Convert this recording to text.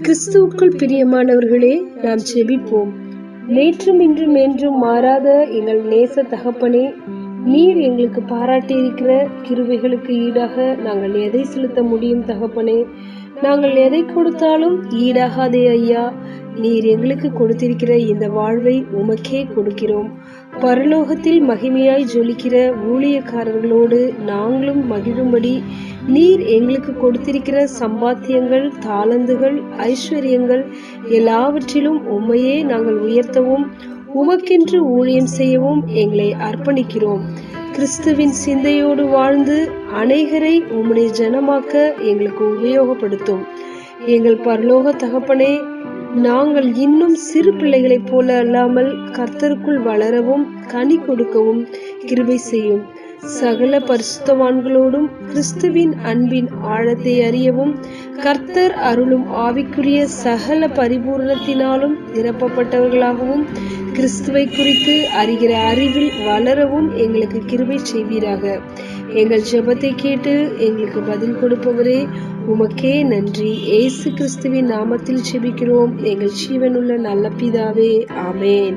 கிறிஸ்துவுக்குள் பிரியமானவர்களே, நாம் செபிப்போம். நேற்றும் இன்றும் என்றும் மாறாத எங்கள் நேச தகப்பனே, நீர் எங்களுக்கு பாராட்டியிருக்கிற கிருபைகளுக்கு ஈடாக நாங்கள் எதை செலுத்த முடியும் தகப்பனே? நாங்கள் எதை கொடுத்தாலும் ஈடாகாதே ஐயா. நீர் எங்களுக்கு கொடுத்திருக்கிற இந்த வாழ்வை உமக்கே கொடுக்கிறோம். பரலோகத்தில் மகிமையாய் ஜொலிக்கிற ஊழியக்காரர்களோடு நாங்களும் மகிழும்படி நீர் எங்களுக்கு கொடுத்திருக்கிற சம்பாத்தியங்கள், தாளந்துகள், ஐஸ்வர்யங்கள் எல்லாவற்றிலும் உம்மையே நாங்கள் உயர்த்தவும் உமக்கென்று ஊழியம் செய்யவும் எங்களை அர்ப்பணிக்கிறோம். கிறிஸ்துவின் சிந்தையோடு வாழ்ந்து அநேகரை உம்முடைய ஜனமாக்க எங்களுக்கு உபயோகப்படுத்தும். எங்கள் பரலோக தகப்பனே, நாங்கள் இன்னும் சிறு பிள்ளைகளைப் போல அல்லாமல் கர்த்தருக்குள் வளரவும் கனி கொடுக்கவும் கிருபை செய்யும். சகல பரிசுத்தவான்களோடும் கிறிஸ்துவின் அன்பின் ஆழத்தை அறியவும் கர்த்தர் அருளும் ஆவிக்குரிய சகல பரிபூரணத்தினாலும் நிரப்பப்பட்டவர்களாகவும் கிறிஸ்துவை குறித்து அறிகிற அறிவில் வளரவும் எங்களுக்கு கிருபை செய்வீராக. எங்கள் ஜெபத்தை கேட்டு எங்களுக்கு பதில் கொடுப்பவரே, உமக்கே நன்றி. இயேசு கிறிஸ்துவின் நாமத்தில் ஜெபிக்கிறோம் எங்கள் ஜீவனுள்ள நல்ல பிதாவே, ஆமென்.